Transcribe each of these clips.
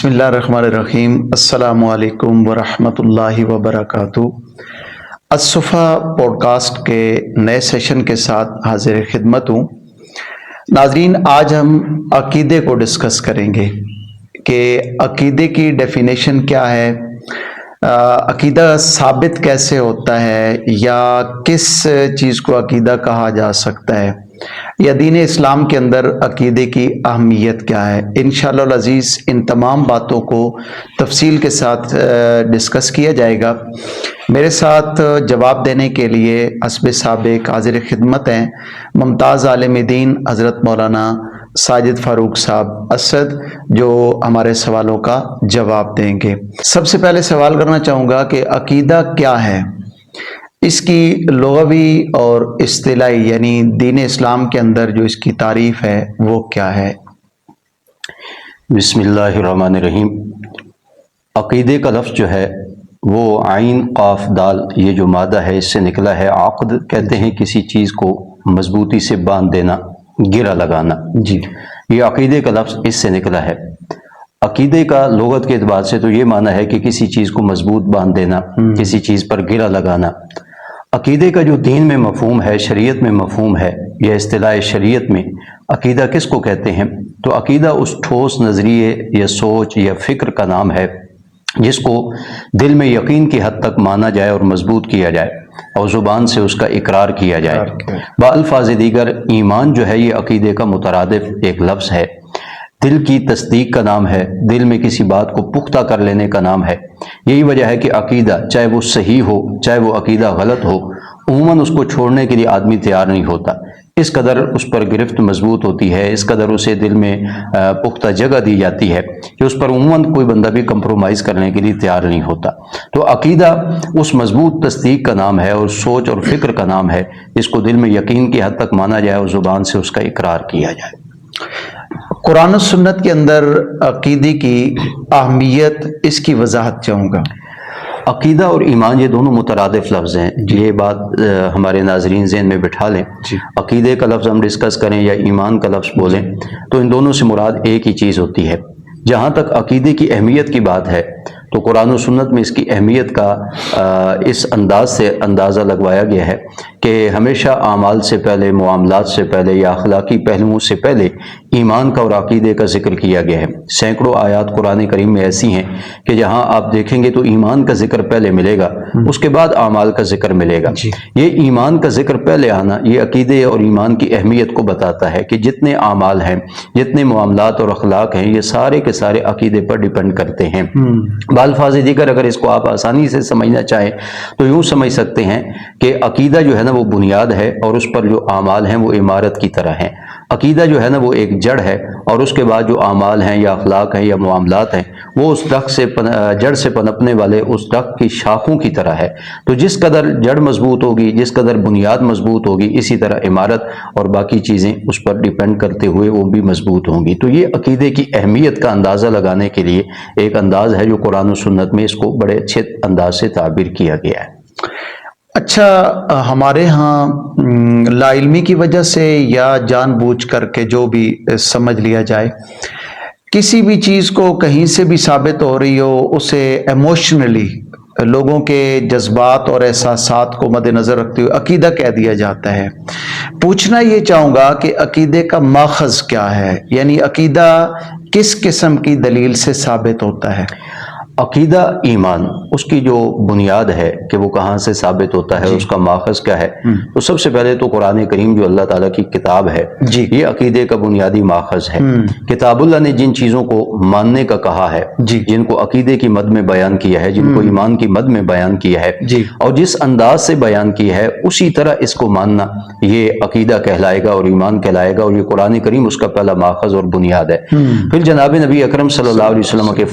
بسم اللہ الرحمن الرحیم۔ السلام علیکم ورحمۃ اللہ وبرکاتہ۔ الصفا پوڈ کاسٹ کے نئے سیشن کے ساتھ حاضر خدمت ہوں۔ ناظرین، آج ہم عقیدے کو ڈسکس کریں گے کہ عقیدے کی ڈیفینیشن کیا ہے، عقیدہ ثابت کیسے ہوتا ہے، یا کس چیز کو عقیدہ کہا جا سکتا ہے، یا دین اسلام کے اندر عقیدے کی اہمیت کیا ہے۔ انشاءاللہ العزیز ان تمام باتوں کو تفصیل کے ساتھ ڈسکس کیا جائے گا۔ میرے ساتھ جواب دینے کے لیے حسب سابق حاضر خدمت ہیں ممتاز عالم دین حضرت مولانا ساجد فاروق صاحب اسد، جو ہمارے سوالوں کا جواب دیں گے۔ سب سے پہلے سوال کرنا چاہوں گا کہ عقیدہ کیا ہے، اس کی لغوی اور اصطلاحی یعنی دین اسلام کے اندر جو اس کی تعریف ہے وہ کیا ہے؟ بسم اللہ الرحمن الرحیم۔ عقیدے کا لفظ جو ہے وہ عین قاف دال یہ جو مادہ ہے اس سے نکلا ہے۔ عقد کہتے ہیں کسی چیز کو مضبوطی سے باندھ دینا، گرہ لگانا۔ جی، یہ عقیدے کا لفظ اس سے نکلا ہے۔ عقیدے کا لغت کے اعتبار سے تو یہ معنی ہے کہ کسی چیز کو مضبوط باندھ دینا، کسی چیز پر گرہ لگانا۔ عقیدے کا جو دین میں مفہوم ہے، شریعت میں مفہوم ہے، یا اصطلاح شریعت میں عقیدہ کس کو کہتے ہیں، تو عقیدہ اس ٹھوس نظریے یا سوچ یا فکر کا نام ہے جس کو دل میں یقین کی حد تک مانا جائے اور مضبوط کیا جائے اور زبان سے اس کا اقرار کیا جائے۔ بالفاظ دیگر ایمان جو ہے یہ عقیدے کا مترادف ایک لفظ ہے، دل کی تصدیق کا نام ہے، دل میں کسی بات کو پختہ کر لینے کا نام ہے۔ یہی وجہ ہے کہ عقیدہ چاہے وہ صحیح ہو چاہے وہ عقیدہ غلط ہو، عموماً اس کو چھوڑنے کے لیے آدمی تیار نہیں ہوتا۔ اس قدر اس پر گرفت مضبوط ہوتی ہے، اس قدر اسے دل میں پختہ جگہ دی جاتی ہے کہ اس پر عموماً کوئی بندہ بھی کمپرومائز کرنے کے لیے تیار نہیں ہوتا۔ تو عقیدہ اس مضبوط تصدیق کا نام ہے اور سوچ اور فکر کا نام ہے جس کو دل میں یقین کی حد تک مانا جائے اور زبان سے اس کا اقرار کیا جائے۔ قرآن و سنت کے اندر عقیدے کی اہمیت، اس کی وضاحت چاہوں گا۔ عقیدہ اور ایمان یہ دونوں مترادف لفظ ہیں، یہ بات ہمارے ناظرین ذہن میں بٹھا لیں۔ عقیدے کا لفظ ہم ڈسکس کریں یا ایمان کا لفظ بولیں تو ان دونوں سے مراد ایک ہی چیز ہوتی ہے۔ جہاں تک عقیدے کی اہمیت کی بات ہے تو قرآن و سنت میں اس کی اہمیت کا اس انداز سے اندازہ لگوایا گیا ہے کہ ہمیشہ اعمال سے پہلے، معاملات سے پہلے یا اخلاقی پہلوؤں سے پہلے ایمان کا اور عقیدے کا ذکر کیا گیا ہے۔ سینکڑوں آیات قرآن کریم میں ایسی ہیں کہ جہاں آپ دیکھیں گے تو ایمان کا ذکر پہلے ملے گا، اس کے بعد اعمال کا ذکر ملے گا۔ یہ ایمان کا ذکر پہلے آنا یہ عقیدے اور ایمان کی اہمیت کو بتاتا ہے کہ جتنے اعمال ہیں، جتنے معاملات اور اخلاق ہیں، یہ سارے کے سارے عقیدے پر ڈیپینڈ کرتے ہیں۔ بالفاظ دیگر اگر اس کو آپ آسانی سے سمجھنا چاہیں تو یوں سمجھ سکتے ہیں کہ عقیدہ جو ہے نا وہ بنیاد ہے اور اس پر جو اعمال ہیں وہ عمارت کی طرح ہیں۔ عقیدہ جو ہے نا وہ ایک جڑ ہے اور اس کے بعد جو اعمال ہیں یا اخلاق ہیں یا معاملات ہیں وہ اس درخت سے جڑ سے پنپنے والے اس درخت کی شاخوں کی طرح ہے۔ تو جس قدر جڑ مضبوط ہوگی، جس قدر بنیاد مضبوط ہوگی، اسی طرح عمارت اور باقی چیزیں اس پر ڈیپینڈ کرتے ہوئے وہ بھی مضبوط ہوں گی۔ تو یہ عقیدے کی اہمیت کا اندازہ لگانے کے لیے ایک انداز ہے جو قرآن و سنت میں اس کو بڑے اچھے انداز سے تعبیر کیا گیا ہے۔ اچھا، ہمارے ہاں لا علمی کی وجہ سے یا جان بوجھ کر کے جو بھی سمجھ لیا جائے، کسی بھی چیز کو کہیں سے بھی ثابت ہو رہی ہو، اسے ایموشنلی لوگوں کے جذبات اور احساسات کو مد نظر رکھتے ہوئے عقیدہ کہہ دیا جاتا ہے۔ پوچھنا یہ چاہوں گا کہ عقیدے کا ماخذ کیا ہے، یعنی عقیدہ کس قسم کی دلیل سے ثابت ہوتا ہے؟ عقیدہ ایمان اس کی جو بنیاد ہے کہ وہ کہاں سے ثابت ہوتا ہے، اس کا ماخذ کیا ہے، تو سب سے پہلے تو قرآن کریم جو اللہ تعالیٰ کی کتاب ہے یہ عقیدے کا بنیادی ماخذ ہے۔ کتاب اللہ نے جن چیزوں کو ماننے کا کہا ہے، جن کو عقیدے کی مد میں بیان کیا ہے، جن کو ایمان کی مد میں بیان کیا ہے، اور جس انداز سے بیان کیا ہے اسی طرح اس کو ماننا یہ عقیدہ کہلائے گا اور ایمان کہلائے گا، اور یہ قرآن کریم اس کا پہلا ماخذ اور بنیاد ہے۔ پھر جناب نبی اکرم صلی اللہ علیہ وسلم کے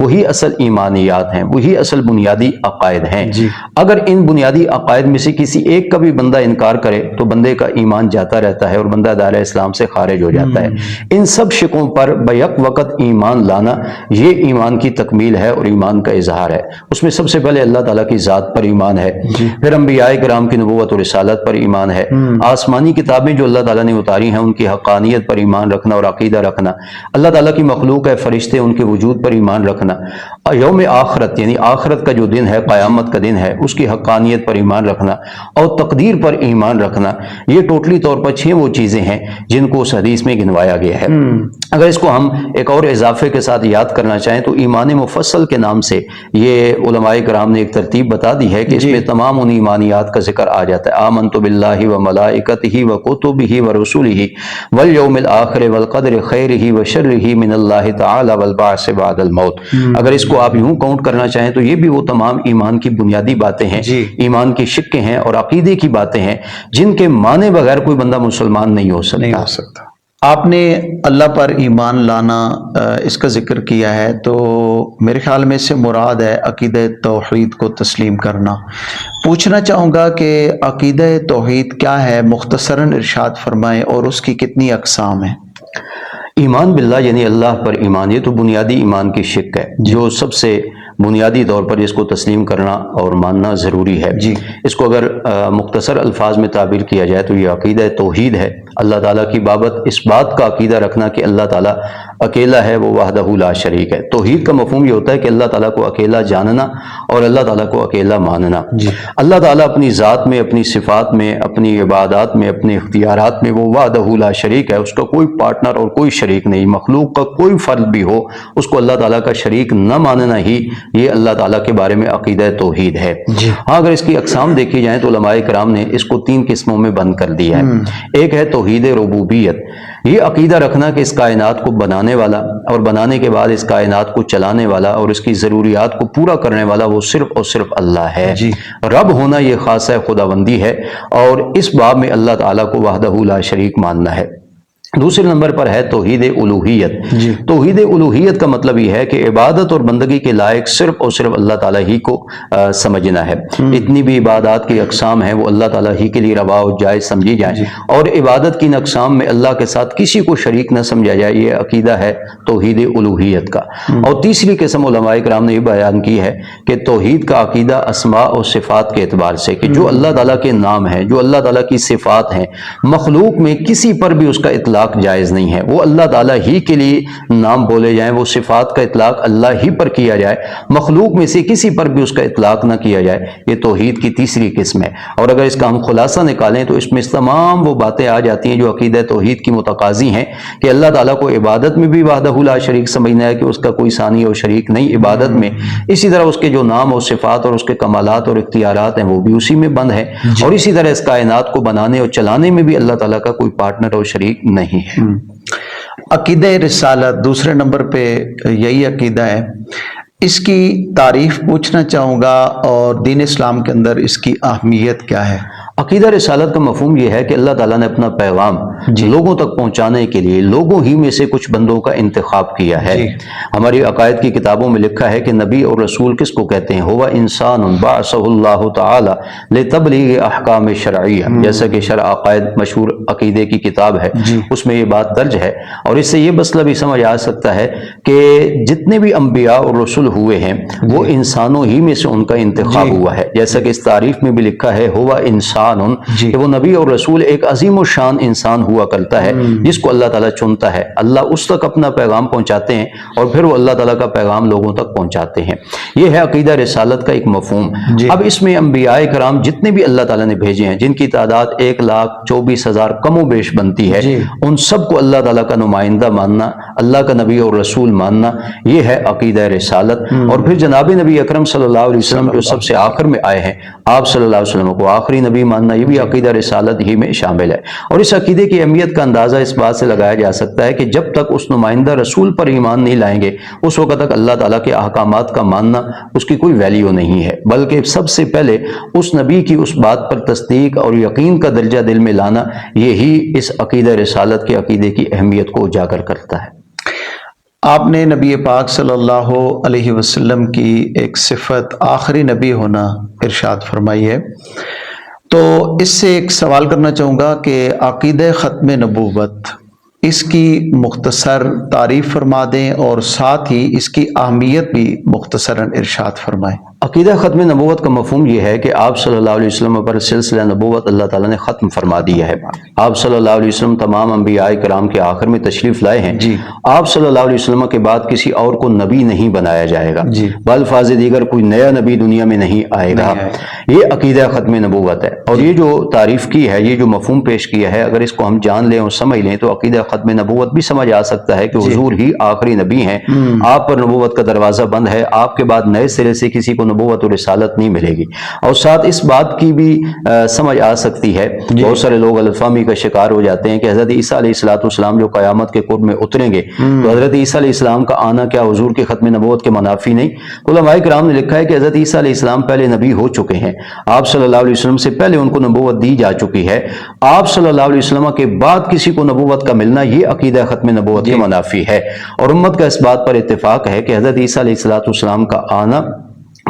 وہی اصل ایمانیات ہیں، وہی اصل بنیادی عقائد ہیں۔ اگر ان بنیادی عقائد میں سے کسی ایک کا بھی بندہ انکار کرے تو بندے کا ایمان جاتا رہتا ہے اور بندہ دائرہ اسلام سے خارج ہو جاتا ہے۔ ان سب شکوں پر بیک وقت ایمان لانا یہ ایمان کی تکمیل ہے اور ایمان کا اظہار ہے۔ اس میں سب سے پہلے اللہ تعالیٰ کی ذات پر ایمان ہے، پھر انبیاء کرام کی نبوت اور رسالت پر ایمان ہے، آسمانی کتابیں جو اللہ تعالیٰ نے اتاری ہیں ان کی حقانیت پر ایمان رکھنا اور عقیدہ رکھنا، اللہ تعالیٰ کی مخلوق ہے فرشتے ان کے وجود پر ایمان رکھنا، یوم آخرت یعنی آخرت کا جو دن ہے، قیامت کا دن ہے، اس کی حقانیت پر ایمان رکھنا اور تقدیر پر ایمان رکھنا، یہ ٹوٹلی طور پر 6 وہ چیزیں ہیں جن کو اس حدیث میں گنوایا گیا ہے۔ اگر اس کو ہم ایک اور اضافے کے ساتھ یاد کرنا چاہیں تو ایمان مفصل کے نام سے یہ علماء کرام نے ایک ترتیب بتا دی ہے کہ اس میں تمام ان ایمانیات کا ذکر آ جاتا ہے۔ آمنت باللہ و ملائکتہ و کتبہ و رسلہ والیوم الآخر والقدر خیرہ و شرہ من اللہ تعالی والبعث بعد الموت۔ اگر اس کو آپ یوں کاؤنٹ کرنا چاہیں تو یہ بھی وہ تمام ایمان کی بنیادی باتیں ہیں، ایمان کی شقیں ہیں اور عقیدے کی باتیں ہیں جن کے مانے بغیر کوئی بندہ مسلمان نہیں ہو سکتا۔ آپ نے اللہ پر ایمان لانا اس کا ذکر کیا ہے تو میرے خیال میں اس سے مراد ہے عقیدہ توحید کو تسلیم کرنا۔ پوچھنا چاہوں گا کہ عقیدہ توحید کیا ہے، مختصراً ارشاد فرمائیں، اور اس کی کتنی اقسام ہیں؟ ایمان باللہ یعنی اللہ پر ایمان، یہ تو بنیادی ایمان کی شق ہے جو سب سے بنیادی طور پر اس کو تسلیم کرنا اور ماننا ضروری ہے۔ اس کو اگر مختصر الفاظ میں تعبیر کیا جائے تو یہ عقیدہ توحید ہے، اللہ تعالیٰ کی بابت اس بات کا عقیدہ رکھنا کہ اللہ تعالیٰ اکیلا ہے، وہ وحدہ لا شریک ہے۔ توحید کا مفہوم یہ ہوتا ہے کہ اللہ تعالیٰ کو اکیلا جاننا اور اللہ تعالیٰ کو اکیلا ماننا۔ اللہ تعالیٰ اپنی ذات میں، اپنی صفات میں، اپنی عبادات میں، اپنے اختیارات میں وہ وحدہ لا شریک ہے، اس کا کوئی پارٹنر اور کوئی شریک نہیں۔ مخلوق کا کوئی فرد بھی ہو اس کو اللہ تعالیٰ کا شریک نہ ماننا ہی یہ اللہ تعالیٰ کے بارے میں عقیدہ توحید ہے۔ ہاں اگر اس کی اقسام دیکھی جائیں تو علماء کرام نے اس کو 3 قسموں میں بند کر دیا ہے۔ ایک ہے توحید ربوبیت، یہ عقیدہ رکھنا کہ اس کائنات کو بنانے والا اور بنانے کے بعد اس کائنات کو چلانے والا اور اس کی ضروریات کو پورا کرنے والا وہ صرف اور صرف اللہ ہے۔ رب ہونا یہ خاصہ خداوندی ہے اور اس باب میں اللہ تعالیٰ کو وحدہ لا شریک ماننا ہے۔ دوسرے نمبر پر ہے توحید الوہیت۔ توحید الوہیت کا مطلب یہ ہے کہ عبادت اور بندگی کے لائق صرف اور صرف اللہ تعالیٰ ہی کو سمجھنا ہے۔ اتنی بھی عبادات کی اقسام ہیں وہ اللہ تعالیٰ ہی کے لیے روا و جائز سمجھی جائیں اور عبادت کی اقسام میں اللہ کے ساتھ کسی کو شریک نہ سمجھا جائے، یہ عقیدہ ہے توحید الوہیت کا۔ اور تیسری قسم علماء کرام نے یہ بیان کی ہے کہ توحید کا عقیدہ اسماء اور صفات کے اعتبار سے کہ جو اللہ تعالیٰ کے نام ہیں، جو اللہ تعالیٰ کی صفات ہیں، مخلوق میں کسی پر بھی اس کا اطلاق جائز نہیں ہے۔ وہ اللہ تعالیٰ ہی کے لیے نام بولے جائیں، وہ صفات کا اطلاق اللہ ہی پر کیا جائے، مخلوق میں سے کسی پر بھی اس کا اطلاق نہ کیا جائے، یہ توحید کی تیسری قسم ہے۔ اور اگر اس کا ہم خلاصہ نکالیں تو اس میں تمام وہ باتیں آ جاتی ہیں جو عقیدہ توحید کی متقاضی ہیں کہ اللہ تعالیٰ کو عبادت میں بھی وحدہ لا شریک سمجھنا ہے کہ اس کا کوئی ثانی اور شریک نہیں عبادت میں، اسی طرح اس کے جو نام اور صفات اور اس کے کمالات اور اختیارات ہیں وہ بھی اسی میں بند ہیں، اور اسی طرح اس کائنات کو بنانے اور چلانے میں بھی اللہ تعالیٰ کا کوئی پارٹنر اور شریک نہیں ہے۔ عقیدہ رسالت دوسرے نمبر پہ یہی عقیدہ ہے، اس کی تعریف پوچھنا چاہوں گا اور دین اسلام کے اندر اس کی اہمیت کیا ہے؟ عقیدہ رسالت کا مفہوم یہ ہے کہ اللہ تعالیٰ نے اپنا پیغام لوگوں تک پہنچانے کے لیے لوگوں ہی میں سے کچھ بندوں کا انتخاب کیا ہے۔ ہماری عقائد کی کتابوں میں لکھا ہے کہ نبی اور رسول کس کو کہتے ہیں؟ ہوا انسان بعثہ اللہ تعالی لتبلیغ احکام شرعیہ، جیسا کہ شرع عقائد مشہور عقیدے کی کتاب ہے اس میں یہ بات درج ہے، اور اس سے یہ مسئلہ بھی سمجھ آ سکتا ہے کہ جتنے بھی انبیاء اور رسول ہوئے ہیں وہ انسانوں ہی میں سے ان کا انتخاب ہوا ہے، جیسا کہ اس تعریف میں بھی لکھا ہے ہوا انسان کہ وہ نبی اور رسول ایک عظیم الشان انسان ہوا کرتا ہے جس کو اللہ تعالیٰ چنتا ہے، اللہ اس تک اپنا پیغام پہنچاتے ہیں اور پھر وہ اللہ تعالیٰ کا پیغام لوگوں تک پہنچاتے ہیں۔ یہ ہے عقیدہ رسالت کا ایک مفہوم۔ اب اس میں انبیاء کرام جتنے بھی اللہ تعالیٰ نے بھیجے ہیں، جن کی تعداد 1,24,000 کم و بیش بنتی ہے، ان سب کو اللہ تعالیٰ کا نمائندہ ماننا، اللہ کا نبی اور رسول ماننا، یہ ہے عقیدہ رسالت۔ اور پھر جناب نبی اکرم صلی اللہ علیہ وسلم جو سب سے آخر میں آئے ہیں، آپ صلی اللہ علیہ وسلم کو آخری نبی ماننا، یہ بھی عقیدہ رسالت ہی میں شامل ہے۔ اور اس عقیدے کی اہمیت کا اندازہ اس بات سے لگایا جا سکتا ہے کہ جب تک اس نمائندہ رسول پر ایمان نہیں لائیں گے اس وقت تک اللہ تعالیٰ کے احکامات کا ماننا اس کی کوئی ویلیو نہیں ہے، بلکہ سب سے پہلے اس نبی کی اس بات پر تصدیق اور یقین کا درجہ دل میں لانا، یہی اس عقیدہ رسالت کے عقیدے کی اہمیت کو اجاگر کرتا ہے۔ آپ نے نبی پاک صلی اللہ علیہ وسلم کی ایک صفت آخری نبی ہونا ارشاد فرمائی ہے، تو اس سے ایک سوال کرنا چاہوں گا کہ عقیدہ ختم نبوت، اس کی مختصر تعریف فرما دیں اور ساتھ ہی اس کی اہمیت بھی مختصراً ارشاد فرمائیں۔ عقیدہ ختم نبوت کا مفہوم یہ ہے کہ آپ صلی اللہ علیہ وسلم پر سلسلہ نبوت اللہ تعالیٰ نے ختم فرما دیا ہے۔ آپ صلی اللہ علیہ وسلم تمام انبیاء کرام کے آخر میں تشریف لائے ہیں۔ جی۔ آپ صلی اللہ علیہ وسلم کے بعد کسی اور کو نبی نہیں بنایا جائے گا، جی۔ بالفاظ دیگر کوئی نیا نبی دنیا میں نہیں آئے گا۔ یہ عقیدہ ختم نبوت ہے، اور یہ جو تعریف کی ہے، یہ جو مفہوم پیش کیا ہے، اگر اس کو ہم جان لیں اور سمجھ لیں تو عقیدہ ختم نبوت بھی سمجھ آ سکتا ہے کہ حضور ہی آخری نبی ہیں، آپ پر نبوت کا دروازہ بند ہے، آپ کے بعد نئے سرے سے کسی کو نبوت اور رسالت نہیں ملے گی۔ اور ساتھ اس بات کی بھی سمجھ آ سکتی ہے، بہت سارے لوگ غلط فہمی کا شکار ہو جاتے ہیں کہ حضرت عیسیٰ علیہ السلام جو قیامت کے قرب میں اتریں گے تو حضرت عیسیٰ علیہ السلام کا آنا کیا حضور کے ختم نبوت کے منافی نہیں؟ علماء کرام نے لکھا ہے کہ حضرت عیسیٰ علیہ السلام پہلے نبی ہو چکے ہیں، آپ صلی اللہ علیہ وسلم سے پہلے ان کو نبوت دی جا چکی ہے، آپ صلی اللہ علیہ وسلم کے بعد کسی کو نبوت کا ملنا یہ عقیدہ ختم نبوت کے منافی ہے۔ اور امت کا اس بات پر اتفاق ہے کہ حضرت عیسیٰ علیہ السلام کا آنا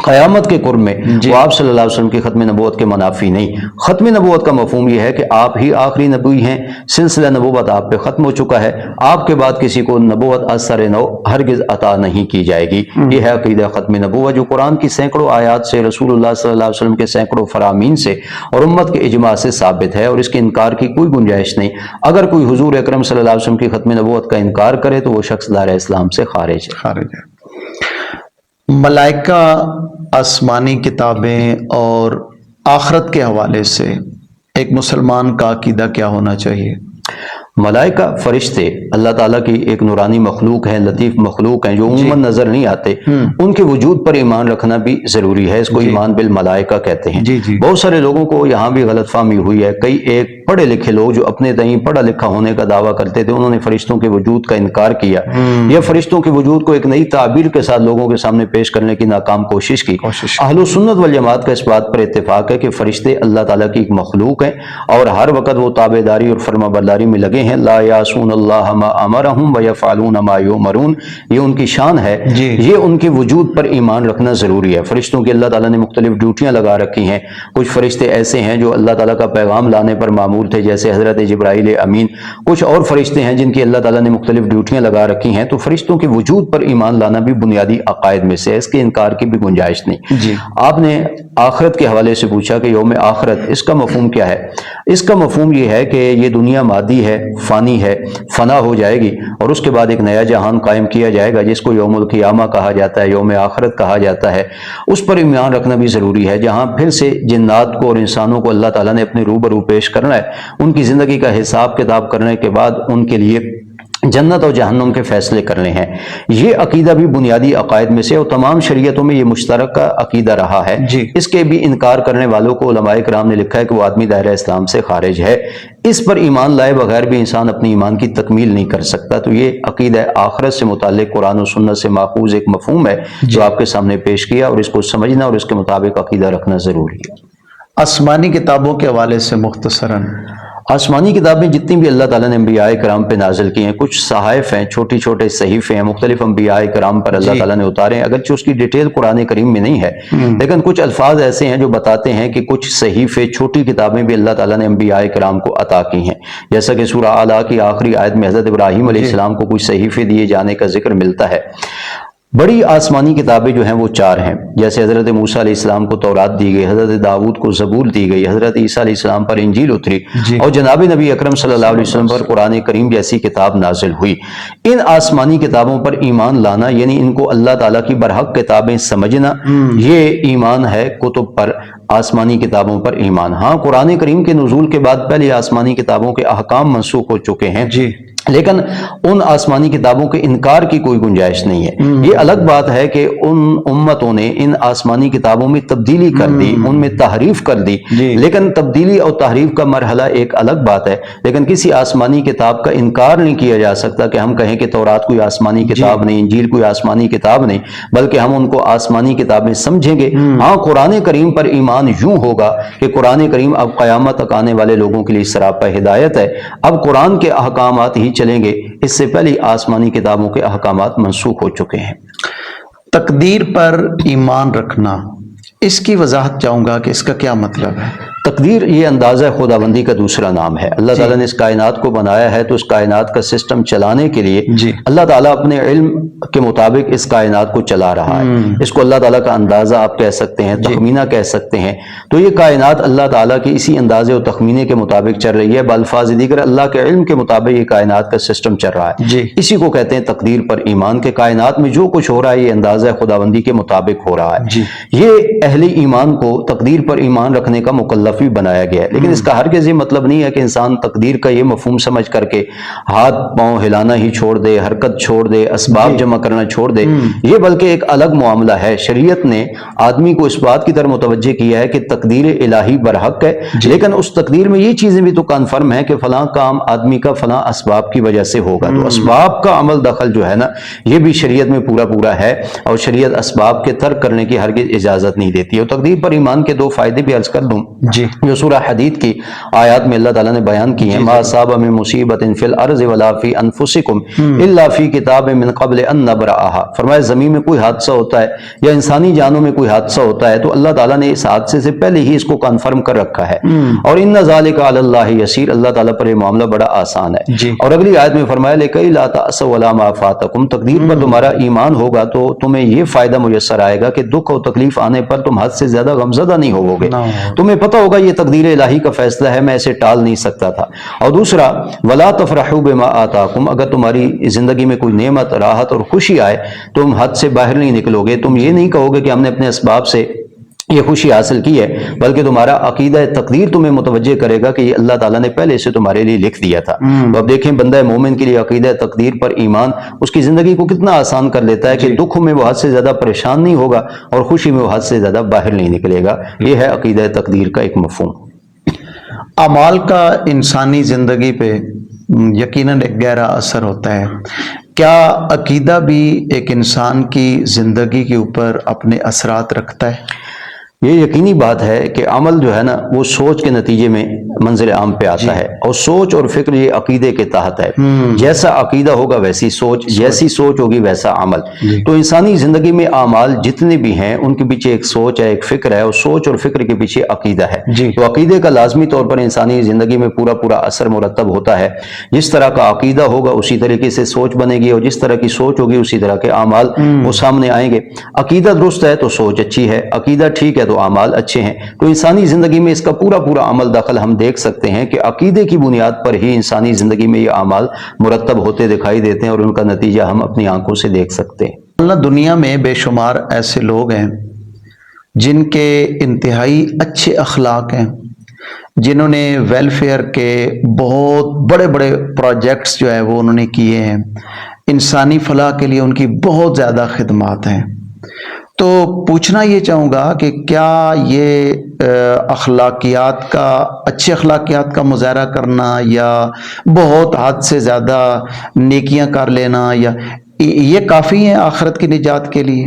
قیامت کے قرب میں وہ آپ صلی اللہ علیہ وسلم کی ختم نبوت کے منافی نہیں۔ ختم نبوت کا مفہوم یہ ہے کہ آپ ہی آخری نبی ہیں، سلسلہ نبوت آپ پہ ختم ہو چکا ہے، آپ کے بعد کسی کو نبوت از سر نو ہرگز عطا نہیں کی جائے گی۔ یہ ہے عقیدہ ختم نبوت، جو قرآن کی سینکڑوں آیات سے، رسول اللہ صلی اللہ علیہ وسلم کے سینکڑوں فرامین سے اور امت کے اجماع سے ثابت ہے، اور اس کے انکار کی کوئی گنجائش نہیں۔ اگر کوئی حضور اکرم صلی اللہ علیہ وسلم کی ختم نبوت کا انکار کرے تو وہ شخص دائرہ اسلام سے خارج ہے۔ ملائکہ، آسمانی کتابیں اور آخرت کے حوالے سے ایک مسلمان کا عقیدہ کیا ہونا چاہیے؟ ملائکہ فرشتے اللہ تعالیٰ کی ایک نورانی مخلوق ہیں، لطیف مخلوق ہیں، جو عموماً نظر نہیں آتے، ان کے وجود پر ایمان رکھنا بھی ضروری ہے، اس کو ایمان بالملائکہ کہتے ہیں۔ بہت سارے لوگوں کو یہاں بھی غلط فہمی ہوئی ہے، کئی ایک پڑھے لکھے لوگ جو اپنے تئیں پڑھا لکھا ہونے کا دعویٰ کرتے تھے، انہوں نے فرشتوں کے وجود کا انکار کیا، یا فرشتوں کے وجود کو ایک نئی تعبیر کے ساتھ لوگوں کے سامنے پیش کرنے کی ناکام کوشش کی۔ اہل سنت والجماعت کا اس بات پر اتفاق ہے کہ فرشتے اللہ تعالیٰ کی ایک مخلوق ہیں، اور ہر وقت وہ تابعداری اور فرما برداری میں لگے ہیں۔ لا یعصون اللہ ما امرہم ویفعلون ما یؤمرون، یہ ان کی شان ہے، یہ ان کے وجود پر ایمان رکھنا ضروری ہے۔ فرشتوں کی اللہ تعالیٰ نے مختلف ڈیوٹیاں لگا رکھی ہیں، کچھ فرشتے ایسے ہیں جو اللہ تعالیٰ کا پیغام لانے پر مامور تھے، جیسے حضرت جبرائیل امین، کچھ اور فرشتے ہیں جن کی اللہ تعالیٰ نے مختلف ڈیوٹیاں لگا رکھی ہیں۔ تو فرشتوں کے وجود پر ایمان لانا بھی بنیادی عقائد میں سے ہے، اس کے انکار کی بھی گنجائش نہیں۔ آپ نے آخرت کے حوالے سے پوچھا کہ یوم آخرت، اس کا مفہوم کیا ہے؟ اس کا مفہوم یہ ہے کہ یہ دنیا مادی ہے، فانی ہے، فنا ہو جائے گی، اور اس کے بعد ایک نیا جہان قائم کیا جائے گا جس کو یوم القیامہ کہا جاتا ہے، یوم آخرت کہا جاتا ہے۔ اس پر ایمان رکھنا بھی ضروری ہے، جہاں پھر سے جنات کو اور انسانوں کو اللہ تعالیٰ نے اپنے روبرو پیش کرنا ہے، ان کی زندگی کا حساب کتاب کرنے کے بعد ان کے لیے جنت اور جہنم کے فیصلے کرنے ہیں۔ یہ عقیدہ بھی بنیادی عقائد میں سے، اور تمام شریعتوں میں یہ مشترکہ عقیدہ رہا ہے۔ اس کے بھی انکار کرنے والوں کو علماء کرام نے لکھا ہے کہ وہ آدمی دائرہ اسلام سے خارج ہے۔ اس پر ایمان لائے بغیر بھی انسان اپنی ایمان کی تکمیل نہیں کر سکتا۔ تو یہ عقیدہ آخرت سے متعلق قرآن و سنت سے ماخوذ ایک مفہوم ہے جو آپ کے سامنے پیش کیا، اور اس کو سمجھنا اور اس کے مطابق عقیدہ رکھنا ضروری ہے۔ آسمانی کتابوں کے حوالے سے مختصراً، آسمانی کتابیں جتنی بھی اللہ تعالیٰ نے انبیاء کرام پہ نازل کی ہیں، کچھ صحائف ہیں، چھوٹی چھوٹے صحیفے ہیں، مختلف انبیاء کرام پر اللہ تعالیٰ نے اتارے ہیں، اگرچہ اس کی ڈیٹیل قرآن کریم میں نہیں ہے، لیکن کچھ الفاظ ایسے ہیں جو بتاتے ہیں کہ کچھ صحیفے، چھوٹی کتابیں بھی اللہ تعالیٰ نے انبیاء کرام کو عطا کی ہیں، جیسا کہ سورہ اعلیٰ کی آخری آیت میں حضرت ابراہیم علیہ السلام کو کچھ صحیفے دیے جانے کا ذکر ملتا ہے۔ بڑی آسمانی کتابیں جو ہیں وہ 4 ہیں، جیسے حضرت موسیٰ علیہ السلام کو تورات دی گئی، حضرت داؤد کو زبور دی گئی، حضرت عیسیٰ علیہ السلام پر انجیل اتری، اور جناب نبی اکرم صلی اللہ علیہ وسلم پر قرآن کریم جیسی کتاب نازل ہوئی۔ ان آسمانی کتابوں پر ایمان لانا، یعنی ان کو اللہ تعالیٰ کی برحق کتابیں سمجھنا، یہ ایمان ہے کتب پر، آسمانی کتابوں پر ایمان۔ ہاں، قرآن کریم کے نزول کے بعد پہلے آسمانی کتابوں کے احکام منسوخ ہو چکے ہیں، لیکن ان آسمانی کتابوں کے انکار کی کوئی گنجائش نہیں ہے۔ یہ الگ بات ہے کہ ان امتوں نے ان آسمانی کتابوں میں تبدیلی کر دی، ان میں تحریف کر دی، لیکن تبدیلی اور تحریف کا مرحلہ ایک الگ بات ہے، لیکن کسی آسمانی کتاب کا انکار نہیں کیا جا سکتا کہ ہم کہیں کہ تورات کوئی آسمانی کتاب نہیں، انجیل کوئی آسمانی کتاب نہیں، بلکہ ہم ان کو آسمانی کتابیں سمجھیں گے۔ ہاں، قرآن کریم پر ایمان یوں ہوگا کہ قرآن کریم اب قیامت تک آنے والے لوگوں کے لیے سراپا ہدایت ہے، اب قرآن کے احکامات ہی چلیں گے، اس سے پہلے آسمانی کتابوں کے احکامات منسوخ ہو چکے ہیں۔ تقدیر پر ایمان رکھنا، اس کی وضاحت چاہوں گا کہ اس کا کیا مطلب ہے؟ تقدیر یہ اندازہ خداوندی کا دوسرا نام ہے۔ اللہ تعالیٰ نے اس کائنات کو بنایا ہے تو اس کائنات کا سسٹم چلانے کے لیے اللہ تعالیٰ اپنے علم کے مطابق اس کائنات کو چلا رہا ہے۔ اس کو اللہ تعالیٰ کا اندازہ آپ کہہ سکتے ہیں، تخمینہ کہہ سکتے ہیں۔ تو یہ کائنات اللہ تعالیٰ کے اسی اندازے اور تخمینے کے مطابق چل رہی ہے، بالفاظ دیگر اللہ کے علم کے مطابق یہ کائنات کا سسٹم چل رہا ہے۔ اسی کو کہتے ہیں تقدیر پر ایمان، کے کائنات میں جو کچھ ہو رہا ہے یہ اندازہ خداوندی کے مطابق ہو رہا ہے۔ یہ اہل ایمان کو تقدیر پر ایمان رکھنے کا مکلف بھی بنایا گیا ہے، لیکن اس کا ہرگز یہ مطلب نہیں ہے کہ انسان تقدیر کا یہ مفہوم سمجھ کر کے ہاتھ پاؤں ہلانا ہی چھوڑ دے، حرکت چھوڑ دے، اسباب جمع کرنا چھوڑ دے۔ یہ بلکہ ایک الگ معاملہ ہے۔ شریعت نے آدمی کو اس بات کی طرف متوجہ کیا ہے کہ تقدیر الہی برحق ہے، لیکن اس تقدیر میں یہ چیزیں بھی تو کنفرم ہے کہ فلاں کام آدمی کا فلاں اسباب کی وجہ سے ہوگا۔ تو اسباب کا عمل دخل جو ہے نا، یہ بھی شریعت میں پورا ہے، اور شریعت اسباب کے ترک کرنے کی ہرگز اجازت نہیں دیتی۔ اور تقدیر پر ایمان کے دو فائدے بھی عرض کر دوں جو سورہ حدید کی آیات میں اللہ تعالیٰ نے بیان کی ہیں۔ ما اصاب من مصیبت فی الارض ولا فی انفسکم الا فی کتاب من قبل ان نبرأها، فرمایا زمین میں کوئی حادثہ ہوتا ہے یا انسانی جانوں میں کوئی حادثہ ہوتا ہے تو اللہ تعالیٰ نے اس حادثے سے پہلے ہی اس کو کنفرم کر رکھا ہے، اور ان ذالک علی اللہ یسیر، اللہ تعالیٰ پر یہ معاملہ بڑا آسان ہے۔ اور اگلی آیت میں فرمایا لکی لا تأسوا علی ما فاتکم، تقدیر پر تمہارا ایمان ہوگا تو تمہیں یہ فائدہ میسر آئے گا کہ دکھ اور تکلیف آنے پر تم حد سے زیادہ غمزدہ نہیں ہوگے، تمہیں پتہ ہوگا یہ تقدیر الہی کا فیصلہ ہے، میں اسے ٹال نہیں سکتا تھا۔ اور دوسرا ولا تفرحوا بما آتاکم، اگر تمہاری زندگی میں کوئی نعمت، راحت اور خوشی آئے تم حد سے باہر نہیں نکلو گے، تم یہ نہیں کہو گے کہ ہم نے اپنے اسباب سے یہ خوشی حاصل کی ہے، بلکہ تمہارا عقیدہ تقدیر تمہیں متوجہ کرے گا کہ یہ اللہ تعالیٰ نے پہلے سے تمہارے لیے لکھ دیا تھا۔ تو اب دیکھیں بندہ مومن کے لیے عقیدہ تقدیر پر ایمان اس کی زندگی کو کتنا آسان کر دیتا ہے کہ دکھ میں وہ حد سے زیادہ پریشان نہیں ہوگا اور خوشی میں وہ حد سے زیادہ باہر نہیں نکلے گا۔ یہ ہے عقیدہ تقدیر کا ایک مفہوم۔ اعمال کا انسانی زندگی پہ یقیناً ایک گہرا اثر ہوتا ہے۔ کیا عقیدہ بھی ایک انسان کی زندگی کے اوپر اپنے اثرات رکھتا ہے؟ یہ یقینی بات ہے کہ عمل جو ہے نا وہ سوچ کے نتیجے میں منظر عام پہ آتا ہے، اور سوچ اور فکر یہ عقیدے کے تحت ہے۔ جیسا عقیدہ ہوگا ویسی سوچ، جیسی سوچ ہوگی ویسا عمل۔ تو انسانی زندگی میں اعمال جتنے بھی ہیں ان کے پیچھے ایک سوچ ہے، ایک فکر ہے، اور سوچ اور فکر کے پیچھے عقیدہ ہے۔ تو عقیدے کا لازمی طور پر انسانی زندگی میں پورا اثر مرتب ہوتا ہے۔ جس طرح کا عقیدہ ہوگا اسی طریقے سے سوچ بنے گی، اور جس طرح کی سوچ ہوگی اسی طرح کے اعمال وہ سامنے آئیں گے۔ عقیدہ درست ہے تو سوچ اچھی ہے، عقیدہ ٹھیک ہے تو اعمال اچھے ہیں۔ تو انسانی زندگی میں اس کا پورا عمل دخل ہم دیکھ سکتے ہیں کہ عقیدے کی بنیاد پر ہی انسانی زندگی میں یہ اعمال مرتب ہوتے دکھائی دیتے ہیں، اور ان کا نتیجہ ہم اپنی آنکھوں سے دیکھ سکتے ہیں۔ اللہ دنیا میں بے شمار ایسے لوگ ہیں جن کے انتہائی اچھے اخلاق ہیں، جنہوں نے ویلفیئر کے بہت بڑے پروجیکٹس جو ہے وہ انہوں نے کیے ہیں، انسانی فلاح کے لیے ان کی بہت زیادہ خدمات ہیں۔ تو پوچھنا یہ چاہوں گا کہ کیا یہ اچھے اخلاقیات کا مظاہرہ کرنا یا بہت حد سے زیادہ نیکیاں کر لینا یا یہ کافی ہیں آخرت کی نجات کے لیے؟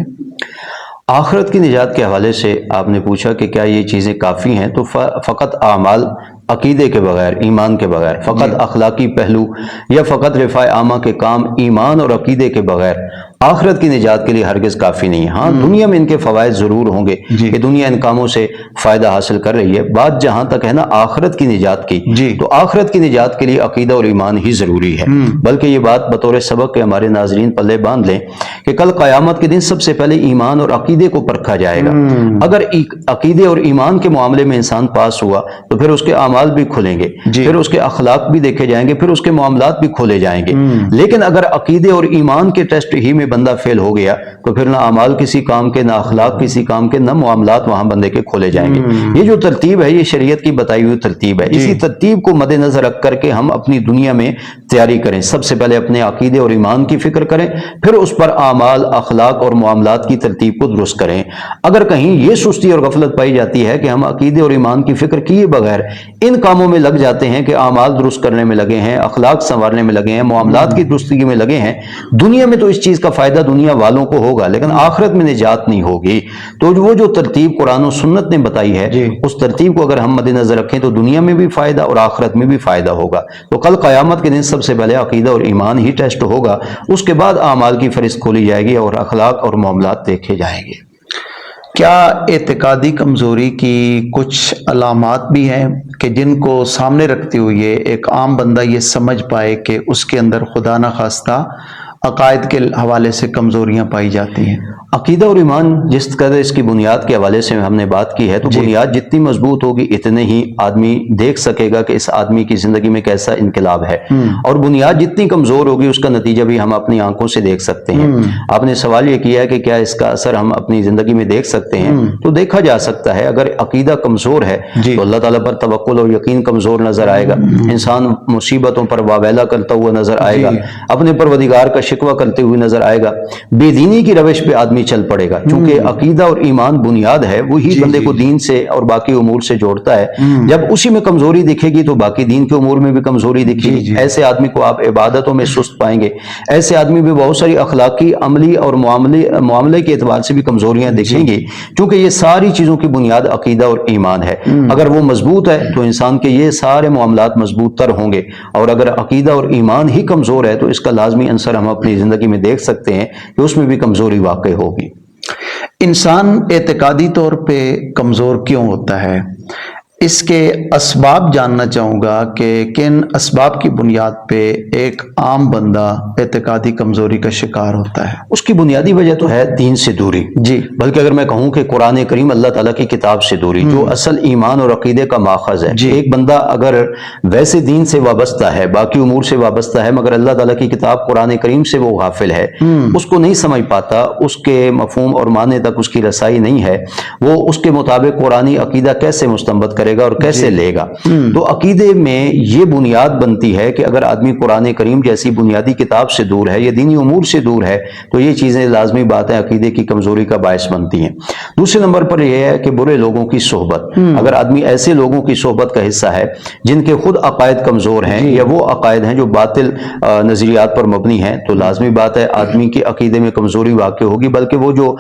آخرت کی نجات کے حوالے سے آپ نے پوچھا کہ کیا یہ چیزیں کافی ہیں، تو فقط اعمال عقیدے کے بغیر، ایمان کے بغیر، فقط اخلاقی پہلو یا فقط رفاع عامہ کے کام ایمان اور عقیدے کے بغیر آخرت کی نجات کے لیے ہرگز کافی نہیں ہے۔ ہاں دنیا میں ان کے فوائد ضرور ہوں گے کہ دنیا ان کاموں سے فائدہ حاصل کر رہی ہے، بات جہاں تک ہے نا آخرت کی نجات کی، تو آخرت کی نجات کے لیے عقیدہ اور ایمان ہی ضروری ہے۔ بلکہ یہ بات بطور سبق کے ہمارے ناظرین پلے باندھ لیں کہ کل قیامت کے دن سب سے پہلے ایمان اور عقیدے کو پرکھا جائے گا۔ اگر عقیدے اور ایمان کے معاملے میں انسان پاس ہوا تو پھر اس کے اعمال بھی کھلیں گے، پھر اس کے اخلاق بھی دیکھے جائیں گے، پھر اس کے معاملات بھی کھولے جائیں گے۔ لیکن اگر عقیدے اور ایمان کے ٹیسٹ ہی میں بندہ فیل ہو گیا تو پھر نہ اعمال کسی کام کے، نہ اخلاق کسی کام کے، نہ معاملات وہاں بندے کے کھولے جائیں گے۔ یہ جو ترتیب ہے یہ شریعت کی بتائی ہوئی ترتیب ہے۔ اسی ترتیب کو مد نظر رکھ کر کے ہم اپنی دنیا میں تیاری کریں۔ سب سے پہلے اپنے عقیدے اور ایمان کی فکر کریں، پھر اس پر اعمال، اخلاق اور معاملات کی ترتیب کو درست کریں۔ اگر کہیں یہ سستی اور غفلت پائی جاتی ہے کہ ہم عقیدے اور ایمان کی فکر کیے بغیر ان کاموں میں لگ جاتے ہیں کہ اعمال درست کرنے میں لگے ہیں، اخلاق سنوارنے میں لگے ہیں، معاملات کی درستگی میں لگے ہیں، دنیا میں تو اس چیز کا فائدہ دنیا والوں کو ہوگا لیکن آخرت میں نجات نہیں ہوگی. تو وہ جو ترتیب قرآن و سنت نے بتائی ہے اس ترتیب کو اگر ہم مد نظر رکھیں تو دنیا میں بھی فائدہ اور آخرت میں بھی فائدہ ہوگا. تو کل قیامت کے دن سب سے پہلے عقیدہ اور ایمان ہی ٹیسٹ ہوگا, اس کے بعد اعمال کی فہرست کھولی جائے گی اور اخلاق اور معاملات دیکھے جائیں گے. کیا اعتقادی کمزوری کی کچھ علامات بھی ہیں کہ جن کو سامنے رکھتے ہوئے ایک عام بندہ یہ سمجھ پائے کہ اس کے اندر خدا نخواستہ عقائد کے حوالے سے کمزوریاں پائی جاتی ہیں؟ عقیدہ اور ایمان جس قدر اس کی بنیاد کے حوالے سے ہم نے بات کی ہے تو بنیاد جتنی مضبوط ہوگی اتنے ہی آدمی دیکھ سکے گا کہ اس آدمی کی زندگی میں کیسا انقلاب ہے, اور بنیاد جتنی کمزور ہوگی اس کا نتیجہ بھی ہم اپنی آنکھوں سے دیکھ سکتے ہیں. آپ نے سوال یہ کیا ہے کہ کیا اس کا اثر ہم اپنی زندگی میں دیکھ سکتے ہیں, تو دیکھا جا سکتا ہے. اگر عقیدہ کمزور ہے تو اللہ تعالیٰ پر توکل اور یقین کمزور نظر آئے گا, انسان مصیبتوں پر واویلا کرتا ہوا نظر آئے گا, اپنے پروردگار کا شکوہ کرتے ہوئے نظر آئے گا, بے دینی کی روش پہ آدمی چل پڑے گا. چونکہ عقیدہ اور ایمان بنیاد ہے, وہی بندے کو دین سے اور باقی امور سے جوڑتا ہے. جب اسی میں کمزوری دکھے گی تو باقی دین کے امور میں بھی کمزوری دکھے گی. ایسے آدمی کو آپ عبادتوں میں سست پائیں گے, ایسے آدمی بھی بہت ساری اخلاقی, عملی اور معاملے کے اعتبار سے بھی کمزوریاں دکھیں گی, کیونکہ یہ ساری چیزوں کی بنیاد عقیدہ اور ایمان ہے. اگر وہ مضبوط ہے تو انسان کے یہ سارے معاملات مضبوط تر ہوں گے, اور اگر عقیدہ اور ایمان ہی کمزور ہے تو اس کا لازمی عنصر ہم اپنی زندگی میں دیکھ سکتے ہیں کہ اس میں بھی کمزوری واقع ہوگی. انسان اعتقادی طور پہ کمزور کیوں ہوتا ہے؟ اس کے اسباب جاننا چاہوں گا کہ کن اسباب کی بنیاد پہ ایک عام بندہ اعتقادی کمزوری کا شکار ہوتا ہے؟ اس کی بنیادی وجہ تو ہے دین سے دوری, بلکہ اگر میں کہوں کہ قرآن کریم اللہ تعالیٰ کی کتاب سے دوری, جو اصل ایمان اور عقیدے کا ماخذ ہے. ایک بندہ اگر ویسے دین سے وابستہ ہے, باقی امور سے وابستہ ہے, مگر اللہ تعالیٰ کی کتاب قرآن کریم سے وہ غافل ہے, اس کو نہیں سمجھ پاتا, اس کے مفہوم اور معنی تک اس کی رسائی نہیں ہے, وہ اس کے مطابق قرآنی عقیدہ کیسے مستنبط کرے گا اور کیسے لے گا؟ تو عقیدے میں یہ بنیاد بنتی ہے کہ اگر آدمی قرآن کریم جیسی بنیادی کتاب سے دور ہے یا دینی امور سے دور ہے تو یہ چیزیں لازمی باتیں عقیدے کی کمزوری کا باعث بنتی ہیں. دوسرے نمبر پر یہ ہے کہ برے لوگوں کی صحبت. اگر آدمی ایسے لوگوں کی صحبت کا حصہ ہے جن کے خود عقائد کمزور ہیں یا وہ عقائد ہیں جو باطل نظریات پر مبنی ہیں, تو لازمی بات ہے آدمی کے عقیدے میں کمزوری واقع ہوگی, بلکہ وہ جو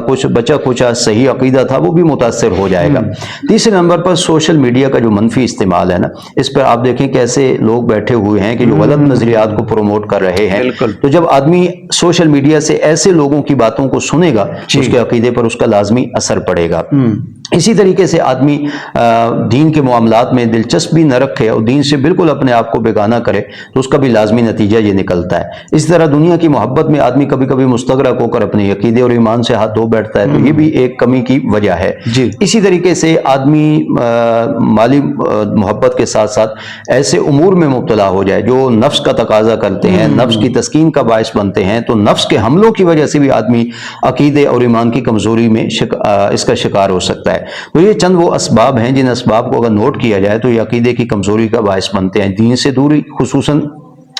کچھ بچا کچا صحیح عقیدہ تھا وہ بھی متاثر ہو جائے گا. تیسرے نمبر پر سوشل میڈیا کا جو منفی استعمال ہے نا, اس پر آپ دیکھیں کیسے لوگ بیٹھے ہوئے ہیں کہ جو غلط نظریات کو پروموٹ کر رہے ہیں. تو جب آدمی سوشل میڈیا سے ایسے لوگوں کی باتوں کو سنے گا اس کے عقیدے پر اس کا لازمی اثر پڑے گا. اسی طریقے سے آدمی دین کے معاملات میں دلچسپی نہ رکھے اور دین سے بالکل اپنے آپ کو بیگانہ کرے تو اس کا بھی لازمی نتیجہ یہ نکلتا ہے. اس طرح دنیا کی محبت میں آدمی کبھی کبھی مستغرق ہو کر اپنے عقیدے اور ایمان سے ہاتھ دھو بیٹھتا ہے, تو یہ بھی ایک کمی کی وجہ ہے. اسی طریقے سے آدمی مالی محبت کے ساتھ ساتھ ایسے امور میں مبتلا ہو جائے جو نفس کا تقاضا کرتے ہیں, نفس کی تسکین کا باعث بنتے ہیں, تو نفس کے حملوں کی وجہ سے بھی آدمی عقیدے اور ایمان کی کمزوری میں اس کا شکار ہو سکتا ہے. تو یہ چند وہ اسباب ہیں جن اسباب کو اگر نوٹ کیا جائے تو یہ عقیدے کی کمزوری کا باعث بنتے ہیں. دین سے دوری, خصوصاً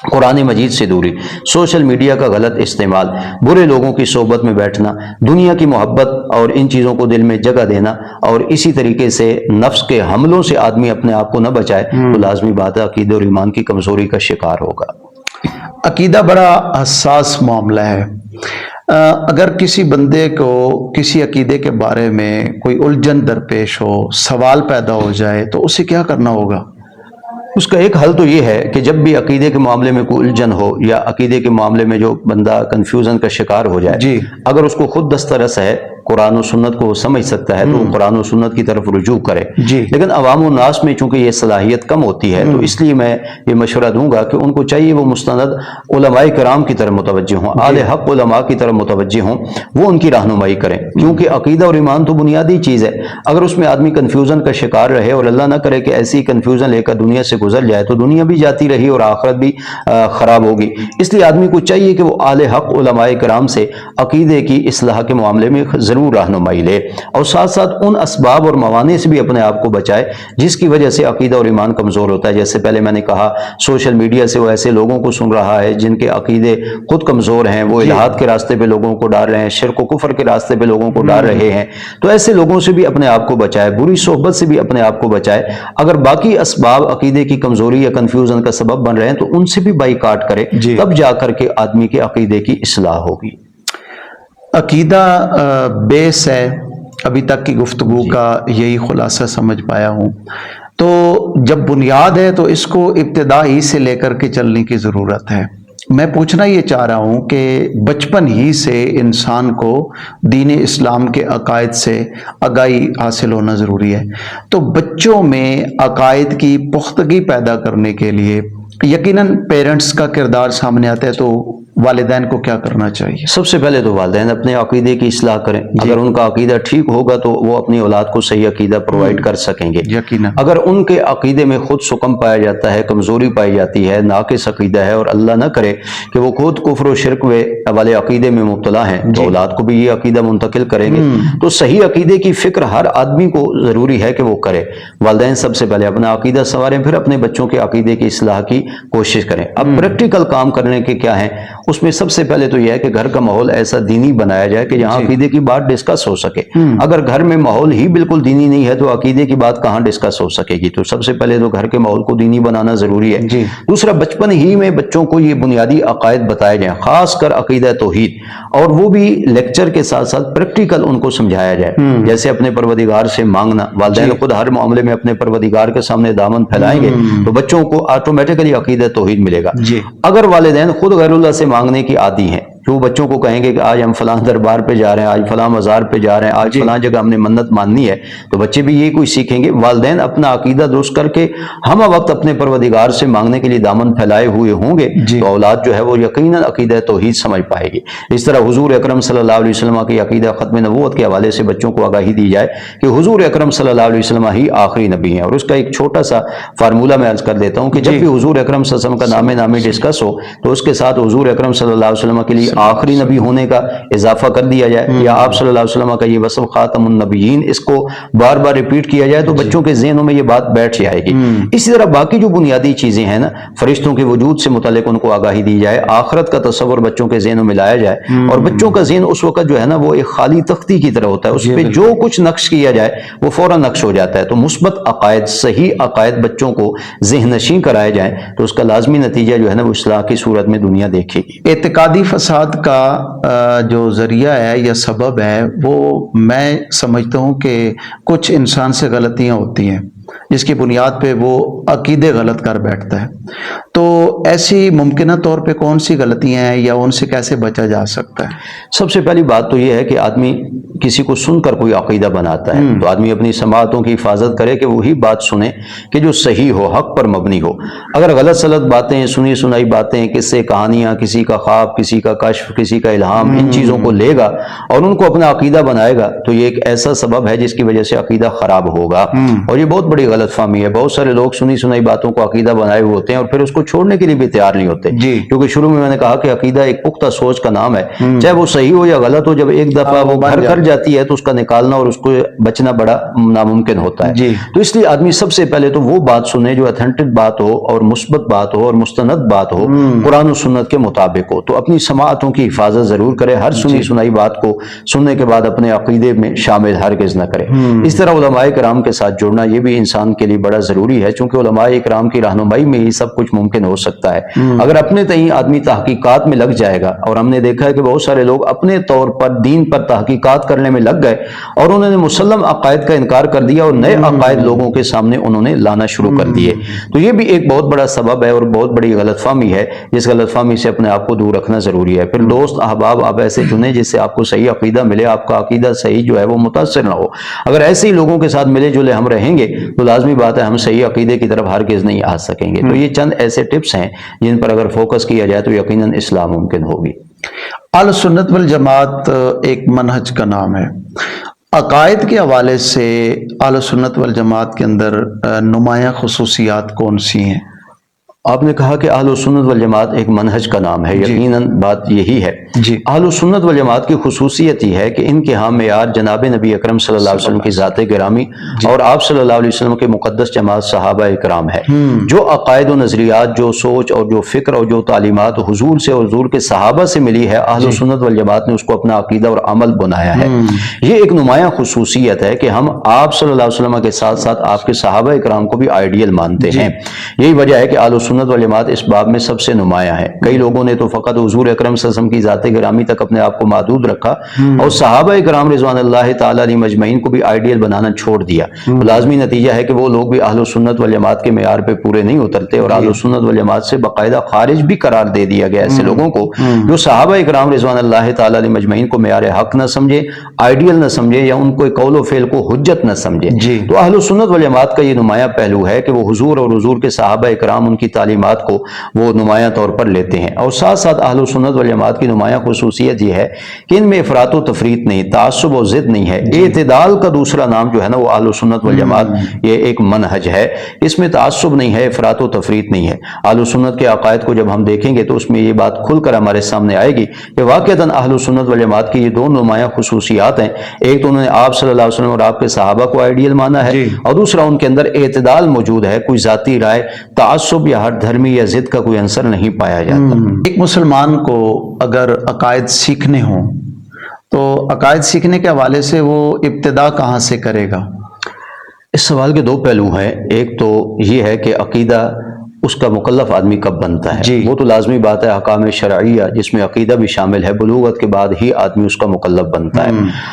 قرآن مجید سے دوری, سوشل میڈیا کا غلط استعمال, برے لوگوں کی صحبت میں بیٹھنا, دنیا کی محبت اور ان چیزوں کو دل میں جگہ دینا, اور اسی طریقے سے نفس کے حملوں سے آدمی اپنے آپ کو نہ بچائے تو لازمی بات ہے عقیدے اور ایمان کی کمزوری کا شکار ہوگا. عقیدہ بڑا حساس معاملہ ہے. اگر کسی بندے کو کسی عقیدے کے بارے میں کوئی الجھن درپیش ہو, سوال پیدا ہو جائے, تو اسے کیا کرنا ہوگا؟ اس کا ایک حل تو یہ ہے کہ جب بھی عقیدے کے معاملے میں کوئی الجھن ہو یا عقیدے کے معاملے میں جو بندہ کنفیوژن کا شکار ہو جائے, اگر اس کو خود دسترس ہے, قرآن و سنت کو سمجھ سکتا ہے, تو وہ قرآن و سنت کی طرف رجوع کرے. لیکن عوام الناس میں چونکہ یہ صلاحیت کم ہوتی ہے, تو اس لیے میں یہ مشورہ دوں گا کہ ان کو چاہیے وہ مستند علماء کرام کی طرف متوجہ ہوں, اہل حق علماء کی طرف متوجہ ہوں, وہ ان کی رہنمائی کریں. کیونکہ عقیدہ اور ایمان تو بنیادی چیز ہے. اگر اس میں آدمی کنفیوژن کا شکار رہے, اور اللہ نہ کرے کہ ایسی کنفیوژن لے کر دنیا سے گزر جائے, تو دنیا بھی جاتی رہی اور آخرت بھی خراب ہوگی. اس لیے آدمی کو چاہیے کہ وہ اہل حق علماء کرام سے عقیدے کی اصلاح کے معاملے میں ضرور ضرور رہنمائی لے، اور ساتھ ساتھ ان اسباب اور موانع سے بھی اپنے آپ کو بچائے جس کی وجہ سے عقیدہ اور ایمان کمزور ہوتا ہے۔ جیسے پہلے میں نے کہا سوشل میڈیا سے وہ ایسے لوگوں کو سن رہا ہے جن کے عقیدے خود کمزور ہیں، وہ الہاد کے راستے پہ لوگوں کو ڈال رہے ہیں، شرک و کفر کے راستے پہ لوگوں کو ڈال رہے ہیں، تو ایسے لوگوں سے بھی اپنے آپ کو بچائے، بری صحبت سے بھی اپنے آپ کو بچائے۔ اگر باقی اسباب عقیدے کی کمزوری یا کنفیوژن کا سبب بن رہے ہیں تو ان سے بھی بائیکاٹ کرے، تب جا کر کے آدمی کے عقیدے کی اصلاح ہوگی۔ عقیدہ بیس ہے، ابھی تک کی گفتگو کا یہی خلاصہ سمجھ پایا ہوں۔ تو جب بنیاد ہے تو اس کو ابتدا ہی سے لے کر کے چلنے کی ضرورت ہے۔ میں پوچھنا یہ چاہ رہا ہوں کہ بچپن ہی سے انسان کو دین اسلام کے عقائد سے آگاہی حاصل ہونا ضروری ہے، تو بچوں میں عقائد کی پختگی پیدا کرنے کے لیے یقیناً پیرنٹس کا کردار سامنے آتا ہے، تو والدین کو کیا کرنا چاہیے؟ سب سے پہلے تو والدین اپنے عقیدے کی اصلاح کریں۔ اگر ان کا عقیدہ ٹھیک ہوگا تو وہ اپنی اولاد کو صحیح عقیدہ پرووائڈ کر سکیں گے۔ یقیناً اگر ان کے عقیدے میں خود سکم پایا جاتا ہے، کمزوری پائی جاتی ہے، ناقص عقیدہ ہے، اور اللہ نہ کرے کہ وہ خود کفر و شرک والے عقیدے میں مبتلا ہیں، تو اولاد کو بھی یہ عقیدہ منتقل کریں گے۔ تو صحیح عقیدے کی فکر ہر آدمی کو ضروری ہے کہ وہ کرے۔ والدین سب سے پہلے اپنا عقیدہ سنواریں، پھر اپنے بچوں کے عقیدے کی اصلاح کی کوشش کریں۔ اب پریکٹیکل کام کرنے کے کیا ہیں؟ اس میں سب سے پہلے تو یہ ہے کہ گھر کا ماحول ایسا دینی بنایا جائے کہ جہاں عقیدے کی بات ڈسکس ہو سکے۔ اگر گھر میں ماحول ہی بالکل دینی نہیں ہے تو عقیدے کی بات کہاں ڈسکس ہو سکے گی؟ تو سب سے پہلے تو گھر کے ماحول کو دینی بنانا ضروری ہے۔ دوسرا، بچپن ہی میں بچوں کو یہ بنیادی عقائد بتائے جائیں، خاص کر عقیدہ توحید، اور وہ بھی لیکچر کے ساتھ ساتھ پریکٹیکل ان کو سمجھایا جائے۔ جیسے اپنے پروردگار سے مانگنا، والدین خود ہر معاملے میں اپنے پروردگار کے سامنے دامن پھیلائیں گے تو بچوں کو آٹومیٹکلی عقیدہ توحید ملے گا۔ اگر والدین خود غیر اللہ سے مانگنے کی عادی ہیں، جو بچوں کو کہیں گے کہ آج ہم فلاں دربار پہ جا رہے ہیں، آج فلاں مزار پہ جا رہے ہیں، آج فلاں جگہ ہم نے منت ماننی ہے، تو بچے بھی یہی کچھ سیکھیں گے۔ والدین اپنا عقیدہ درست کر کے ہم وقت اپنے پروردگار سے مانگنے کے لیے دامن پھیلائے ہوئے ہوں گے تو اولاد جو ہے وہ یقیناً عقیدہ توحید سمجھ پائے گی۔ اس طرح حضور اکرم صلی اللہ علیہ وسلم کی عقیدہ ختم نبوت کے حوالے سے بچوں کو آگاہی دی جائے کہ حضور اکرم صلی اللہ علیہ وسلم ہی آخری نبی ہیں، اور اس کا ایک چھوٹا سا فارمولہ میں عرض کر دیتا ہوں کہ جب بھی حضور اکرم صلی اللہ علیہ وسلم کا نام نامی ڈسکس ہو تو اس کے ساتھ حضور اکرم صلی اللہ علیہ وسلم کے لیے آخری نبی ہونے کا اضافہ کر دیا جائے، یا آپ صلی اللہ علیہ وسلم کا یہ وصف خاتم النبیین، اس کو بار بار ریپیٹ کیا جائے تو بچوں کے ذہنوں میں یہ بات بیٹھ جائے گی۔ اسی طرح باقی جو بنیادی چیزیں ہیں نا، فرشتوں کے وجود سے متعلق ان کو آگاہی دی جائے، آخرت کا تصور بچوں کے ذہنوں میں لایا جائے، اور بچوں کا ذہن اس وقت جو ہے نا وہ ایک خالی تختی کی طرح ہوتا ہے، اس پہ جو کچھ نقش کیا جائے وہ فوراً نقش ہو جاتا ہے۔ تو مثبت عقائد، صحیح عقائد بچوں کو ذہن نشین کرائے جائیں تو اس کا لازمی نتیجہ جو ہے نا وہ اصلاح کی صورت میں دنیا دیکھے گی۔ اعتقادی فساد کا جو ذریعہ ہے یا سبب ہے، وہ میں سمجھتا ہوں کہ کچھ انسان سے غلطیاں ہوتی ہیں جس کی بنیاد پہ وہ عقیدے غلط کر بیٹھتا ہے، تو ایسی ممکنہ طور پہ کون سی غلطیاں ہیں یا ان سے کیسے بچا جا سکتا ہے؟ سب سے پہلی بات تو یہ ہے کہ آدمی کسی کو سن کر کوئی عقیدہ بناتا ہے تو آدمی اپنی سماعتوں کی حفاظت کرے کہ وہی بات سنے کہ جو صحیح ہو، حق پر مبنی ہو۔ اگر غلط سلط باتیں، سنی سنائی باتیں، قصے کہانیاں، کسی کا خواب، کسی کا کشف، کسی کا الہام، ان چیزوں کو لے گا اور ان کو اپنا عقیدہ بنائے گا تو یہ ایک ایسا سبب ہے جس کی وجہ سے عقیدہ خراب ہوگا، اور یہ بہت بڑی غلط فہمی ہے۔ بہت سارے لوگ سنی سنائی باتوں کو عقیدہ بنائے ہوئے ہوتے ہیں اور پھر اس کو چھوڑنے کے لیے بھی تیار نہیں ہوتے، کیونکہ شروع میں نے کہا کہ عقیدہ ایک پختہ سوچ کا نام ہے، چاہے وہ صحیح ہو یا غلط ہو، جب ایک دفعہ وہ گھر کر جاتی ہے تو اس کا نکالنا اور اس کو بچنا بڑا ناممکن ہوتا ہے۔ تو اس لیے آدمی سب سے پہلے تو وہ بات سنے جو اتھینٹک بات ہو اور مثبت بات ہو اور مستند بات ہو، قرآن و سنت کے مطابق ہو۔ تو اپنی سماعتوں کی حفاظت ضرور کرے، ہر سنی سنائی بات کو سننے کے بعد اپنے عقیدے میں شامل ہرگز نہ کرے۔ اس طرح علماء کرام کے ساتھ جڑنا یہ بھی انسان کے لیے بڑا ضروری ہے، چونکہ علماء کرام کی رہنمائی میں ہی سب کچھ ممکن ہو سکتا ہے۔ اگر اپنے تئیں آدمی تحقیقات میں لگ جائے گا، اور ہم نے دیکھا ہے کہ بہت سارے لوگ اپنے طور پر دین پر تحقیقات کرنے میں لگ گئے اور انہوں نے مسلم عقائد کا انکار کر دیا اور نئے عقائد لوگوں کے سامنے انہوں نے لانا شروع کر دیے، تو یہ بھی ایک بہت بڑا سبب ہے اور بہت بڑی غلط فہمی ہے، جس غلط فہمی سے اپنے آپ کو دور رکھنا ضروری ہے۔ پھر دوست احباب آپ ایسے چنیں جس سے آپ کو صحیح عقیدہ ملے، آپ کا عقیدہ صحیح جو ہے وہ متاثر نہ ہو۔ اگر ایسے ہی لوگوں کے ساتھ ملے جلے ہم رہیں گے تو لازمی بات ہے ہم صحیح عقیدے کی طرف ہرگز نہیں آ سکیں گے۔ تو یہ چند ایسے ٹپس ہیں جن پر اگر فوکس کیا جائے تو یقیناً اصلاح ممکن ہوگی۔ اہل سنت والجماعت ایک منہج کا نام ہے، عقائد کے حوالے سے اہل سنت والجماعت کے اندر نمایاں خصوصیات کون سی ہیں؟ آپ نے کہا کہ اہل سنت والجماعت ایک منہج کا نام ہے، یقیناً بات یہی ہے۔ جی اہل سنت والجماعت کی خصوصیت یہ ہے کہ ان کے ہاں معیار جناب نبی اکرم صلی اللہ علیہ وسلم کی ذات گرامی اور آپ صلی اللہ علیہ وسلم کے مقدس جماعت صحابہ اکرام ہے۔ جو عقائد و نظریات، جو سوچ اور جو فکر اور جو تعلیمات حضور سے اور حضور کے صحابہ سے ملی ہے، اہل سنت والجماعت نے اس کو اپنا عقیدہ اور عمل بنایا ہے۔ یہ ایک نمایاں خصوصیت ہے کہ ہم آپ صلی اللہ علیہ وسلم کے ساتھ ساتھ آپ کے صحابہ اکرام کو بھی آئیڈیل مانتے ہیں۔ یہی وجہ ہے کہ اہل سنت والجماعت اس باب میں سب سے نمایاں ہے۔ کئی لوگوں نے تو فقط حضور اکرم صلی اللہ علیہ وسلم کی ذات گرامی تک اپنے آپ کو محدود رکھا اور صحابہ اکرام رضوان اللہ تعالی علیہ مجمعین کو بھی آئیڈیل بنانا چھوڑ دیا۔ لازمی نتیجہ ہے کہ وہ لوگ بھی اہل سنت والجماعت کے معیار پہ پورے نہیں اترتے اور اہل سنت والجماعت سے باقاعدہ خارج بھی قرار دے دیا گیا ایسے لوگوں کو جو صحابہ اکرام رضوان اللہ تعالی علیہ مجمعین کو معیار حق نہ سمجھے، آئیڈیل نہ سمجھے یا ان کو قول و فعل کو حجت نہ سمجھے۔ تو اہل سنت والجماعت کا یہ نمایاں پہلو ہے کہ وہ حضور اور حضور کے صحابہ اکرام ان کی تعلیمات کو وہ نمایاں طور پر لیتے ہیں، اور ساتھ ساتھ اہل سنت والجماعت کی نمایاں خصوصیت یہ ہے کہ ان میں افراط و تفریط نہیں، تعصب و ضد نہیں ہے۔ اعتدال کا دوسرا نام جو ہے نا وہ اہل سنت والجماعت یہ ایک منہج ہے، اس میں تعصب نہیں ہے، افراط و تفریط نہیں ہے۔ اہل سنت کے عقائد کو جب ہم دیکھیں گے تو اس میں یہ بات کھل کر ہمارے سامنے آئے گی کہ واقعتاً اہل سنت والجماعت کی یہ دو نمایاں خصوصیات ہیں۔ ایک تو انہوں نے آپ صلی اللہ علیہ وسلم اور آپ کے صحابہ کو آئیڈیل مانا ہے، اور دوسرا ان کے اندر اعتدال موجود ہے، کوئی ذاتی رائے، تعصب یا ہر دھرمی یا ضد کا کوئی عنصر نہیں پایا جاتا۔ ایک مسلمان کو اگر عقائد سیکھنے ہوں تو عقائد سیکھنے کے حوالے سے وہ ابتدا کہاں سے کرے گا؟ اس سوال کے دو پہلو ہیں۔ ایک تو یہ ہے کہ عقیدہ اس کا مکلف آدمی کب بنتا ہے، وہ تو لازمی بات ہے، احکام شرعیہ جس میں عقیدہ بھی شامل ہے، بلوغت کے بعد ہی آدمی اس کا مکلف بنتا ہے۔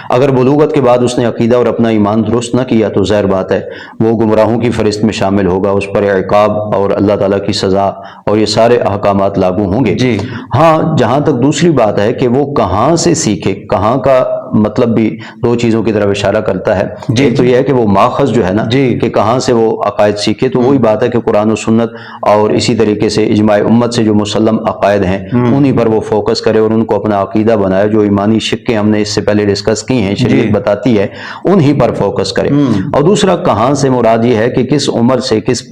اگر بلوغت کے بعد اس نے عقیدہ اور اپنا ایمان درست نہ کیا تو ظاہر بات ہے وہ گمراہوں کی فہرست میں شامل ہوگا، اس پر عقاب اور اللہ تعالیٰ کی سزا اور یہ سارے احکامات لاگو ہوں گے۔ ہاں، جہاں تک دوسری بات ہے کہ وہ کہاں سے سیکھے، کہاں کا مطلب بھی دو چیزوں کی طرف اشارہ کرتا ہے۔ ایک تو یہ ہے کہ وہ ماخذ جو ہے نا کہ کہاں سے وہ عقائد سیکھے، تو وہی بات ہے کہ قرآن و سنت اور اسی طریقے سے اجماع امت سے جو مسلم عقائد ہیں انہی پر وہ فوکس کرے اور ان کو اپنا عقیدہ بنائے۔ جو ایمانی شقیں ہم نے اس سے پہلے ڈسکس کی ہیں، شریعت بتاتی ہے، انہی پر فوکس کرے۔ اور دوسرا کہاں سے مراد یہ ہے کہ کس عمر سے، کس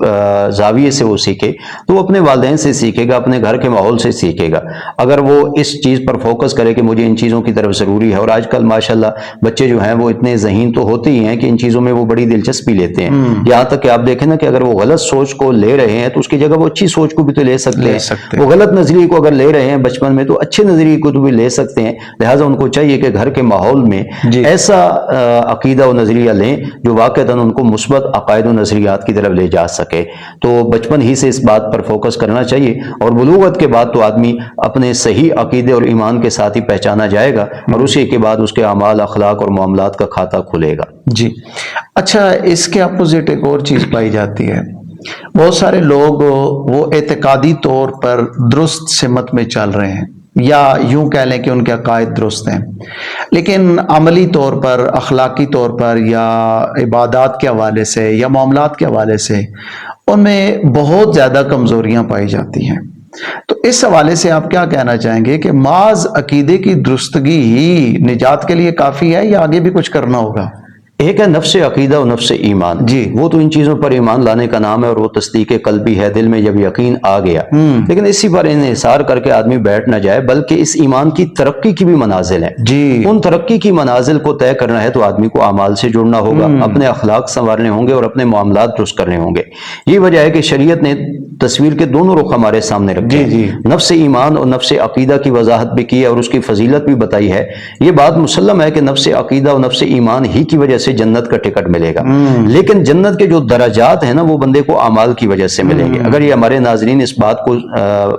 زاویے سے وہ سیکھے، تو وہ اپنے والدین سے سیکھے گا، اپنے گھر کے ماحول سے سیکھے گا۔ اگر وہ اس چیز پر فوکس کرے کہ مجھے ان چیزوں کی طرف ضروری ہے، اور آج کل ماشاءاللہ بچے جو ہیں وہ اتنے ذہین تو ہوتے ہی ہیں کہ ان چیزوں میں وہ بڑی دلچسپی لیتے ہیں، یہاں تک کہ آپ دیکھیں نا کہ اگر وہ غلط سوچ کو لے رہے ہیں تو اس کی جگہ وہ اچھی سوچ کو بھی تو لے سکتے ہیں۔ وہ غلط نظریے کو اگر لے رہے ہیں بچپن میں تو اچھے نظریے کو تو بھی لے سکتے ہیں۔ لہٰذا ان کو چاہیے کہ گھر کے ماحول میں ایسا عقیدہ و نظریہ لیں جو واقعتاً ان کو مثبت عقائد و نظریات کی طرف لے جا سکے۔ تو بچپن ہی سے اس بات پر فوکس کرنا چاہیے، اور بلوغت کے بعد تو آدمی اپنے صحیح عقیدے اور ایمان کے ساتھ ہی پہچانا جائے گا، اور اسی کے بعد اس کے اعمال، اخلاق اور معاملات کا کھاتہ کھلے گا۔ جی اچھا، اس کے اپوزٹ ایک اور چیز پائی جاتی ہے، بہت سارے لوگ وہ اعتقادی طور پر درست سمت میں چل رہے ہیں، یا یوں کہہ لیں کہ ان کے عقائد درست ہیں، لیکن عملی طور پر، اخلاقی طور پر، یا عبادات کے حوالے سے یا معاملات کے حوالے سے ان میں بہت زیادہ کمزوریاں پائی جاتی ہیں۔ تو اس حوالے سے آپ کیا کہنا چاہیں گے کہ محض عقیدے کی درستگی ہی نجات کے لیے کافی ہے یا آگے بھی کچھ کرنا ہوگا؟ ایک ہے نفس عقیدہ اور نفس ایمان، وہ تو ان چیزوں پر ایمان لانے کا نام ہے، اور وہ تصدیق قلبی ہے، دل میں جب یقین آ گیا، لیکن اسی پر انحصار کر کے آدمی بیٹھ نہ جائے، بلکہ اس ایمان کی ترقی کی بھی منازل ہیں۔ ان ترقی کی منازل کو طے کرنا ہے تو آدمی کو اعمال سے جڑنا ہوگا، اپنے اخلاق سنوارنے ہوں گے اور اپنے معاملات درست کرنے ہوں گے۔ یہ وجہ ہے کہ شریعت نے تصویر کے دونوں رخ ہمارے سامنے رکھے ہیں، نفس ایمان اور نفس عقیدہ کی وضاحت بھی کی ہے اور اس کی فضیلت بھی بتائی ہے۔ یہ بات مسلم ہے کہ نفس عقیدہ اور نفس ایمان ہی کی وجہ سے جنت کا ٹکٹ ملے گا، لیکن جنت کے جو درجات ہیں نا وہ بندے کو اعمال کی وجہ سے ملیں گے۔ اگر یہ ہمارے ناظرین اس بات کو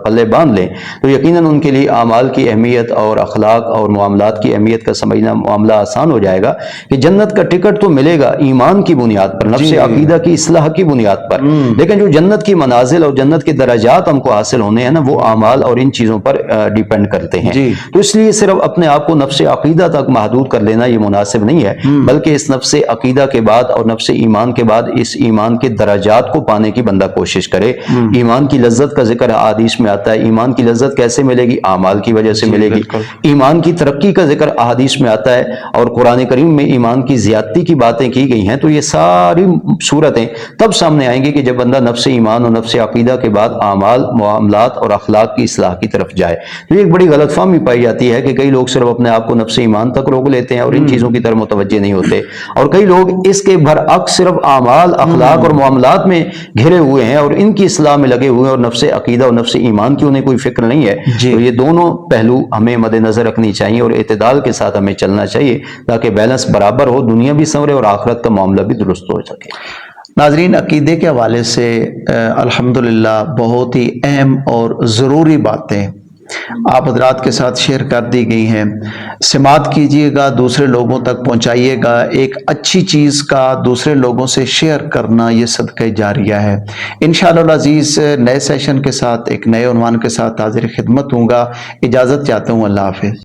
پلے باندھ لیں تو یقیناً ان کے لیے اعمال کی اہمیت اور اخلاق اور معاملات کی اہمیت کا سمجھنا معاملہ آسان ہو جائے گا کہ جنت کا ٹکٹ تو ملے گا ایمان کی بنیاد پر، نفس عقیدہ کی اصلاح کی بنیاد پر، لیکن جو جنت کی منازل اور جنت کے درجات ہم کو حاصل ہونے ہیں نا وہ اعمال اور ان چیزوں پر ڈیپینڈ کرتے ہیں۔ تو اس لیے صرف اپنے آپ کو نفس عقیدہ تک محدود کر لینا یہ مناسب نہیں ہے، بلکہ اس نفس عقیدہ کے بعد اور نفس ایمان کے بعد اس ایمان کے درجات کو پانے کی بندہ کوشش کرے۔ ایمان کی لذت کا ذکر احادیث میں آتا ہے۔ ایمان کی لذت کیسے ملے گی؟ اعمال کی وجہ سے ملے گی۔ ایمان کی ترقی کا ذکر احادیث میں آتا ہے اور قرآن کریم میں ایمان کی زیادتی کی باتیں کی گئی ہیں۔ تو یہ ساری صورتیں تب سامنے آئیں گی کہ جب بندہ نفس ایمان اور نفس عقیدہ کے بعد اعمال، معاملات اور اخلاق کی اصلاح کی طرف جائے۔ تو یہ ایک بڑی غلط فہمی پائی جاتی ہے کہ کئی لوگ صرف اپنے آپ کو نفس ایمان تک روک لیتے ہیں اور ان چیزوں کی طرف متوجہ نہیں ہوتے، اور کئی لوگ اس کے برعکس صرف اعمال، اخلاق اور معاملات میں گھرے ہوئے ہیں اور ان کی اصلاح میں لگے ہوئے ہیں، اور نفس عقیدہ اور نفس ایمان کی انہیں کوئی فکر نہیں ہے۔ تو یہ دونوں پہلو ہمیں مد نظر رکھنی چاہیے اور اعتدال کے ساتھ ہمیں چلنا چاہیے تاکہ بیلنس برابر ہو، دنیا بھی سنورے اور آخرت کا معاملہ بھی درست ہو سکے۔ ناظرین، عقیدے کے حوالے سے الحمدللہ بہت ہی اہم اور ضروری باتیں آپ حضرات کے ساتھ شیئر کر دی گئی ہیں۔ سماعت کیجئے گا، دوسرے لوگوں تک پہنچائیے گا۔ ایک اچھی چیز کا دوسرے لوگوں سے شیئر کرنا یہ صدقہ جاریہ ہے۔ انشاءاللہ العزیز نئے سیشن کے ساتھ، ایک نئے عنوان کے ساتھ حاضر خدمت ہوں گا۔ اجازت چاہتا ہوں، اللہ حافظ۔